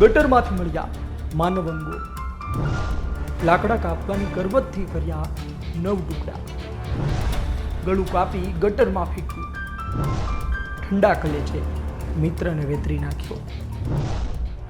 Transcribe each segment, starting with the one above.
ગટરમાંથી મળ્યા માનવ અંગો, લાકડા કાપવાની કરવતથી કર્યા 9 ટુકડા, ગળું કાપી ગટરમાં ફેંક્યું, ઠંડા કલેજે મિત્રને વેતરી નાખ્યો.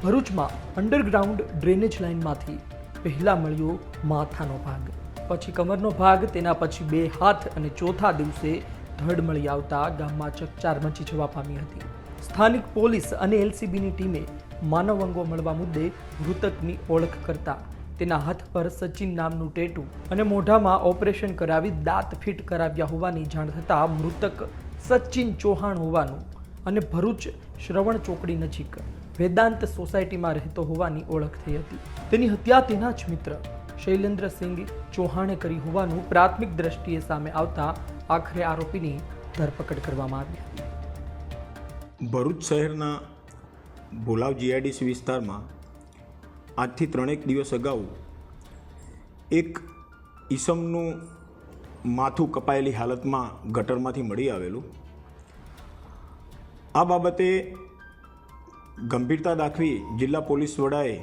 ભરૂચમાં અંડરગ્રાઉન્ડ ડ્રેનેજ લાઇનમાંથી પહેલા મળ્યો માથાનો ભાગ, પછી કમરનો ભાગ, તેના પછી 2 હાથ અને ચોથા દિવસે ધડ મળી આવતા ગામમાં ચકચાર મચી જવા પામી હતી. સ્થાનિક પોલીસ અને એલસીબીની ટીમે માનવ અંગો મળવા મુદ્દે મૃતકની ઓળખ કરતા તેના હાથ પર સચિન નામનું ટેટુ અને મોઢામાં ઓપરેશન કરાવી દાંત ફિટ કરાવ્યા હોવાની જાણ થતાં મૃતક સચિન ચૌહાણ હોવાનું અને ભરૂચ શ્રવણ ચોકડી નજીક વેદાંત સોસાયટીમાં રહેતો હોવાની ઓળખ થઈ હતી. તેની હત્યા તેના જ મિત્ર શૈલેન્દ્રસિંહ ચૌહાણે કરી હોવાનું પ્રાથમિક દ્રષ્ટિએ સામે આવતા આખરે આરોપીની ધરપકડ કરવામાં આવી હતી. ભરૂચ શહેરના ભોલાવ જીઆઈડીસી વિસ્તારમાં આજથી 3 દિવસ અગાઉ એક ઈસમનું માથું કપાયેલી હાલતમાં ગટરમાંથી મળી આવેલું. આ બાબતે ગંભીરતા દાખવી જિલ્લા પોલીસ વડાએ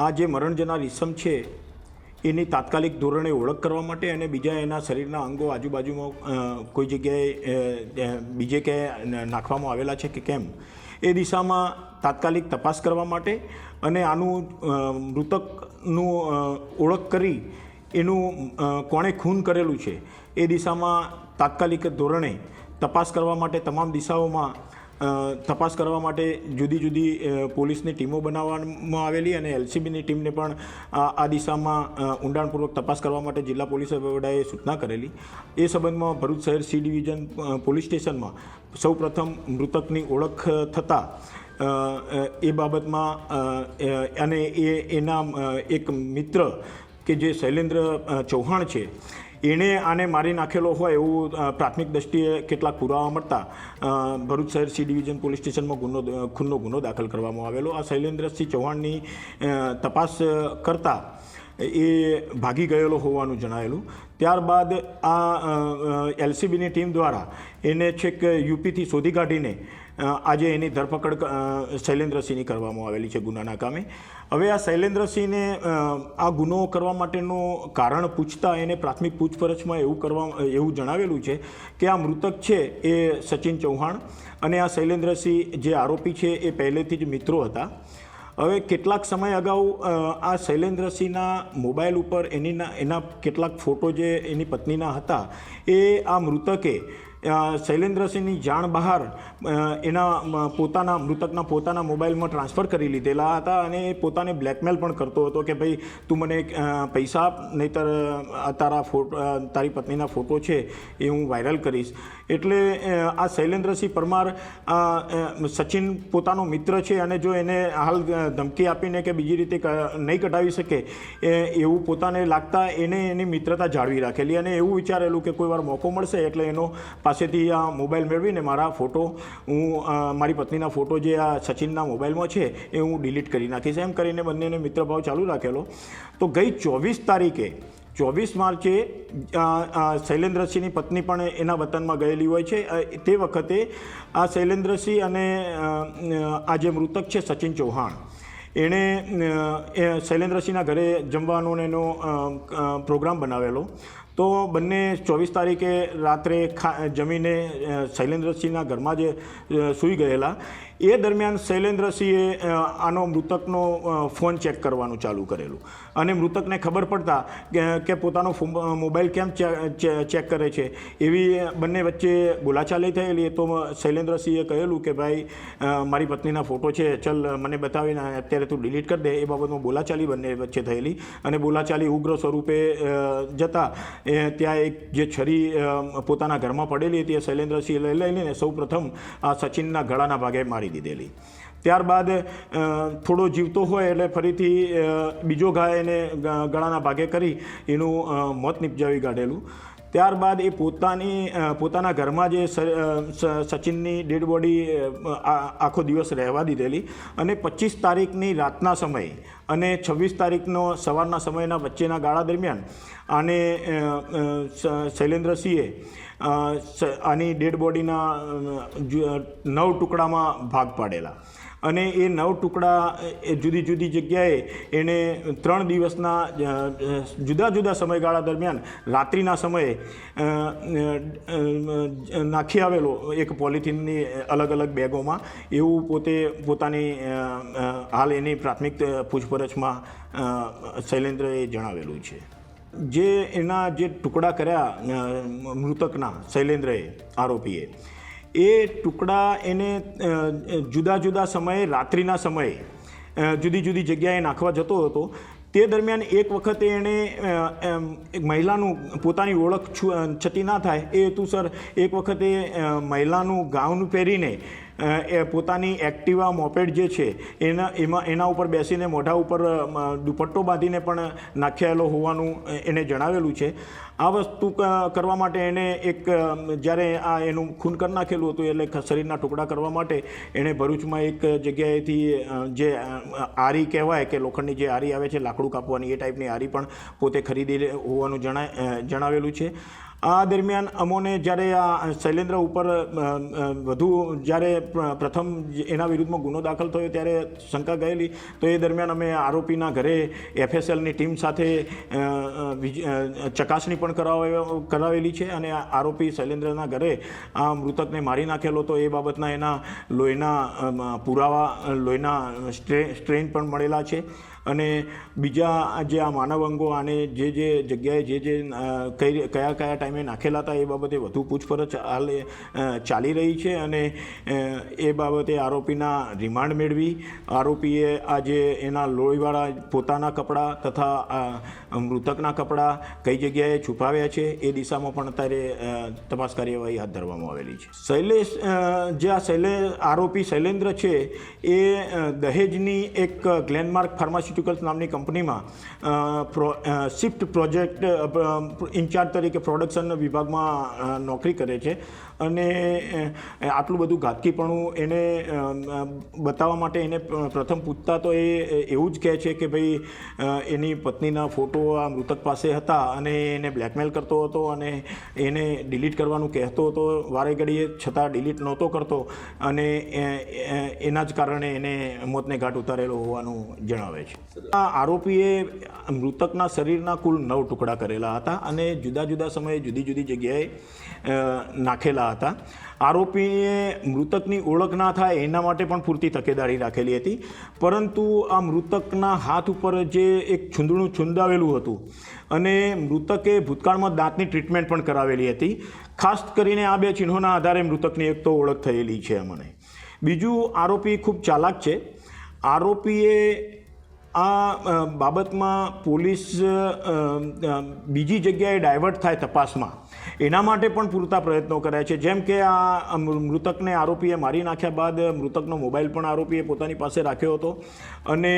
આ જે મરણ જનાર ઈસમ છે એની તાત્કાલિક ધોરણે ઓળખ કરવા માટે અને બીજા એના શરીરના અંગો આજુબાજુમાં કોઈ જગ્યાએ બીજે ક્યાંય નાખવામાં આવેલા છે કે કેમ એ દિશામાં તાત્કાલિક તપાસ કરવા માટે અને આનું મૃતકનું ઓળખ કરી એનું કોણે ખૂન કરેલું છે એ દિશામાં તાત્કાલિક ધોરણે તપાસ કરવા માટે તમામ દિશાઓમાં તપાસ કરવા માટે જુદી જુદી પોલીસની ટીમો બનાવવામાં આવેલી અને એલસીબીની ટીમને પણ આ દિશામાં ઊંડાણપૂર્વક તપાસ કરવા માટે જિલ્લા પોલીસ વડાએ સૂચના કરેલી. એ સંબંધમાં ભરૂચ શહેર સી ડિવિઝન પોલીસ સ્ટેશનમાં સૌપ્રથમ મૃતકની ઓળખ થતાં એ બાબતમાં અને એના એક મિત્ર કે જે શૈલેન્દ્ર ચૌહાણ છે એણે આને મારી નાખેલો હોય એવું પ્રાથમિક દ્રષ્ટિએ કેટલાક પુરાવા મળતા ભરૂચ શહેર સી ડિવિઝન પોલીસ સ્ટેશનમાં ખૂનનો ગુનો દાખલ કરવામાં આવેલો. આ શૈલેન્દ્રસિંહ ચૌહાણની તપાસ કરતાં એ ભાગી ગયેલો હોવાનું જણાવેલું. ત્યારબાદ આ એલસીબીની ટીમ દ્વારા એને છેક યુપીથી શોધી કાઢીને આજે એની ધરપકડ શૈલેન્દ્રસિંહની કરવામાં આવેલી છે ગુનાના કામે. હવે આ શૈલેન્દ્રસિંહને આ ગુનો કરવા માટેનું કારણ પૂછતા એને પ્રાથમિક પૂછપરછમાં એવું જણાવેલું છે કે આ મૃતક છે એ સચિન ચૌહાણ અને આ શૈલેન્દ્રસિંહ જે આરોપી છે એ પહેલેથી જ મિત્રો હતા. હવે કેટલાક સમય અગાઉ આ શૈલેન્દ્રસિંહના મોબાઈલ ઉપર એના કેટલાક ફોટો જે એની પત્નીના હતા એ આ મૃતકે શૈલેન્દ્રસિંહની જાણ બહાર એના મૃતકના પોતાના મોબાઈલમાં ટ્રાન્સફર કરી લીધેલા હતા અને એ પોતાને બ્લેકમેલ પણ કરતો હતો કે ભાઈ તું મને પૈસા આપ, નહીંતર તારી પત્નીના ફોટો છે એ હું વાયરલ કરીશ. એટલે આ શૈલેન્દ્રસિંહ પરમાર સચિન પોતાનો મિત્ર છે અને જો એને હાલ ધમકી આપીને કે બીજી રીતે નહીં કઢાવી શકે એવું પોતાને લાગતા એને એની મિત્રતા જાળવી રાખેલી અને એવું વિચારેલું કે કોઈ વાર મોકો મળશે એટલે એનો પાસેથી આ મોબાઈલ મેળવીને મારા ફોટો મારી પત્નીના ફોટો જે આ સચિનના મોબાઈલમાં છે એ હું ડિલીટ કરી નાખીશ એમ કરીને બંનેને મિત્રભાવ ચાલુ રાખેલો. તો ગઈ 24 માર્ચે શૈલેન્દ્રસિંહની પત્ની પણ એના વતનમાં ગયેલી હોય છે. તે વખતે આ શૈલેન્દ્રસિંહ અને આ જે મૃતક છે સચિન ચૌહાણ એણે શૈલેન્દ્રસિંહના ઘરે જમવાનો એનો પ્રોગ્રામ બનાવેલો. તો બંને 24 તારીખે રાત્રે જમીને શૈલેન્દ્રસિંહના ઘરમાં જ સૂઈ ગયેલા. એ દરમિયાન શૈલેન્દ્રસિંહે આનો મૃતકનો ફોન ચેક કરવાનું ચાલુ કરેલું અને મૃતકને ખબર પડતા કે પોતાનો મોબાઈલ કેમ ચેક કરે છે એવી બંને વચ્ચે બોલાચાલી થયેલી. તો શૈલેન્દ્રસિંહે કહેલું કે ભાઈ મારી પત્નીના ફોટો છે, ચલ મને બતાવીને અત્યારે તું ડિલીટ કરી દે. એ બાબતમાં બોલાચાલી બંને વચ્ચે થયેલી અને બોલાચાલી ઉગ્ર સ્વરૂપે જતાં ત્યાં એક જે છરી પોતાના ઘરમાં પડેલી હતી એ શૈલેન્દ્રસિંહે લઈને સૌપ્રથમ આ સચિનના ગળાના ભાગે મારી દીધેલી. ત્યારબાદ થોડો જીવતો હોય એટલે ફરીથી બીજો ઘા એને ગળાના ભાગે કરી એનું મોત નિપજાવી કાઢેલું. ત્યારબાદ એ પોતાના ઘરમાં જે સચિનની ડેડ બોડી આખો દિવસ રહેવા દીધેલી અને 25 તારીખની રાતના સમયે અને 26 તારીખનો સવારના સમયના વચ્ચેના ગાળા દરમિયાન આને શૈલેન્દ્રસિંહે આની ડેડ બોડીના 9 ટુકડામાં ભાગ પાડેલા અને એ 9 ટુકડા જુદી જુદી જગ્યાએ એને 3 દિવસના જુદા જુદા સમયગાળા દરમિયાન રાત્રિના સમયે નાખી આવેલો એક પોલિથીનની અલગ અલગ બેગોમાં, એવું પોતાની હાલ એની પ્રાથમિક પૂછપરછમાં શૈલેન્દ્રએ જણાવેલું છે. જે એના જે ટુકડા કર્યા મૃતકના શૈલેન્દ્રએ, આરોપીએ, એ ટુકડા એને જુદા જુદા સમયે રાત્રિના સમયે જુદી જુદી જગ્યાએ નાખવા જતો હતો. તે દરમિયાન એક વખતે એણે એક મહિલાનું પોતાની ઓળખ છતી ના થાય એ હેતુસર એક વખતે મહિલાનું ગાઉન પહેરીને એ પોતાની એક્ટિવા મોપેડ જે છે એના ઉપર બેસીને મોઢા ઉપર દુપટ્ટો બાંધીને પણ નાખ્યાયેલો હોવાનું એને જણાવેલું છે. આ વસ્તુ કરવા માટે એને જ્યારે એનું ખૂન કરી નાખેલું હતું એટલે શરીરના ટુકડા કરવા માટે એણે ભરૂચમાં એક જગ્યાએથી જે આરી કહેવાય કે લોખંડની જે આરી આવે છે લાકડું કાપવાની, એ ટાઈપની આરી પણ પોતે ખરીદી હોવાનું જણાવેલું છે. આ દરમિયાન અમોને જ્યારે આ શૈલેન્દ્ર ઉપર વધુ જ્યારે પ્રથમ એના વિરુદ્ધમાં ગુનો દાખલ થયો ત્યારે શંકા ગયેલી, તો એ દરમિયાન અમે આરોપીના ઘરે FSLની ટીમ સાથે ચકાસણી પણ કરાવેલી છે અને આરોપી શૈલેન્દ્રના ઘરે આ મૃતકને મારી નાખેલો તો એ બાબતના એના લોહીના પુરાવા, લોહીના સ્ટ્રેન પણ મળેલા છે. અને બીજા જે આ માનવ અંગો આને જે જગ્યાએ કયા ટાઈમે નાખેલા હતા એ બાબતે વધુ પૂછપરછ હાલ ચાલી રહી છે અને એ બાબતે આરોપીના રિમાન્ડ મેળવી આરોપીએ આજે એના લોહીવાળા પોતાના કપડાં તથા મૃતકના કપડાં કઈ જગ્યાએ છુપાવ્યા છે એ દિશામાં પણ અત્યારે તપાસ કાર્યવાહી હાથ ધરવામાં આવેલી છે. આરોપી શૈલેન્દ્ર છે એ દહેજની એક ગ્લેનમાર્ક ફાર્માસ્યુટિકલ્સ નામની કંપનીમાં શિફ્ટ પ્રોજેક્ટ ઇન્ચાર્જ તરીકે પ્રોડક્શન વિભાગમાં નોકરી કરે છે અને આટલું બધું ઘાતકીપણું એને બતાવવા માટે એને પ્રથમ પૂછતા તો એ એવું જ કહે છે કે ભાઈ એની પત્નીના ફોટો આ મૃતક પાસે હતા અને એને બ્લેકમેલ કરતો હતો અને એને ડિલીટ કરવાનું કહેતો હતો વારે ઘડીએ, છતાં ડિલીટ નહોતો કરતો અને એના જ કારણે એને મોતને ઘાટ ઉતારેલો હોવાનું જણાવે છે. આ આરોપીએ મૃતકના શરીરના કુલ 9 ટુકડા કરેલા હતા અને જુદા જુદા સમયે જુદી જુદી જગ્યાએ નાખેલા હતા. આરોપીએ મૃતકની ઓળખ ના થાય એના માટે પણ પૂરતી તકેદારી રાખેલી હતી, પરંતુ આ મૃતકના હાથ ઉપર જે એક છૂંદણું છૂંદાવેલું હતું અને મૃતકે ભૂતકાળમાં દાંતની ટ્રીટમેન્ટ પણ કરાવેલી હતી. ખાસ કરીને આ 2 ચિહ્નોના આધારે મૃતકની એક તો ઓળખ થયેલી છે અમને. બીજું, આરોપી ખૂબ ચાલાક છે. આરોપીએ આ બાબતમાં પોલીસ બીજી જગ્યાએ ડાયવર્ટ થાય તપાસમાં એના માટે પણ પૂરતા પ્રયત્નો કર્યા છે. જેમ કે આ મૃતકને આરોપીએ મારી નાખ્યા બાદ મૃતકનો મોબાઈલ પણ આરોપીએ પોતાની પાસે રાખ્યો હતો અને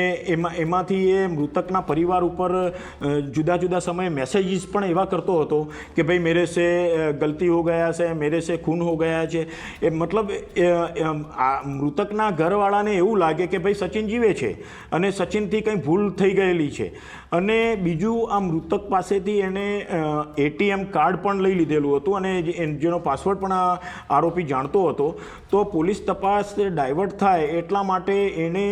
એમાંથી એ મૃતકના પરિવાર ઉપર જુદા જુદા સમયે મેસેજીસ પણ એવા કરતો હતો કે ભાઈ મેરે સે ગલતી હો ગયા છે, મેરે સે ખૂન હો ગયા છે. એ મતલબ મૃતકના ઘરવાળાને એવું લાગે કે ભાઈ સચિન જીવે છે અને સચિનથી કંઈ ભૂલ થઈ ગયેલી છે. અને બીજું, આ મૃતક પાસેથી એને ATM કાર્ડ પણ લઈ લીધેલું હતું અને જેનો પાસવર્ડ પણ આ આરોપી જાણતો હતો. તો પોલીસ તપાસ ડાયવર્ટ થાય એટલા માટે એણે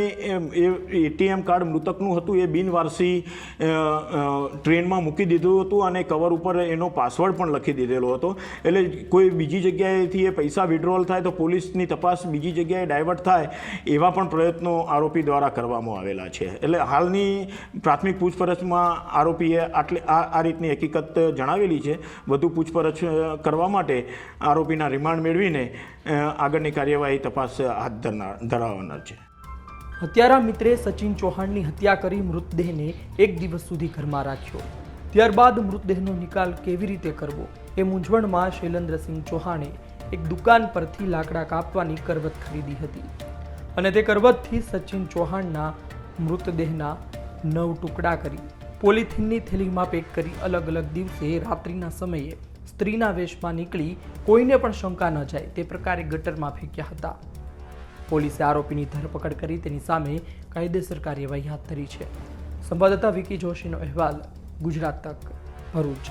ATM કાર્ડ મૃતકનું હતું એ બિનવારસી ટ્રેનમાં મૂકી દીધું હતું અને કવર ઉપર એનો પાસવર્ડ પણ લખી દીધેલો હતો. એટલે કોઈ બીજી જગ્યાએથી એ પૈસા વિડ્રોલ થાય તો પોલીસની તપાસ બીજી જગ્યાએ ડાયવર્ટ થાય એવા પણ પ્રયત્નો આરોપી દ્વારા કરવામાં આવેલા છે. એટલે હાલની પ્રાથમિક પૂછપરછમાં આરોપીએ આ રીતની હકીકત જણાવેલી છે. વધુ પૂછપરછ કરવા માટે આરોપીના રિમાન્ડ મેળવીને આગળની કાર્યવાહી તપાસ હાથ ધરાવનાર છે. હત્યારા મિત્રે સચિન ચૌહાણની હત્યા કરી મૃતદેહને 1 દિવસ સુધી ઘરમાં રાખ્યો. ત્યારબાદ મૃતદેહનો નિકાલ કેવી રીતે કરવો એ મૂંઝવણમાં શૈલેન્દ્રસિંહ ચૌહાણે એક દુકાન પરથી લાકડા કાપવાની કરવત ખરીદી હતી અને તે કરવતથી સચિન ચૌહાણના મૃતદેહના 9 ટુકડા કરી પોલિથીનની થેલીમાં પેક કરી અલગ અલગ દિવસે રાત્રિના સમયે સ્ત્રીના વેશમાં નીકળી કોઈને પણ શંકા ન જાય તે પ્રકારે ગટરમાં ફેંક્યા હતા. પોલીસે આરોપીની ધરપકડ કરી તેની સામે કાયદેસર કાર્યવાહી હાથ ધરી છે. સંવાદદાતા વિકી જોશીનો અહેવાલ, ગુજરાત તક, ભરૂચ.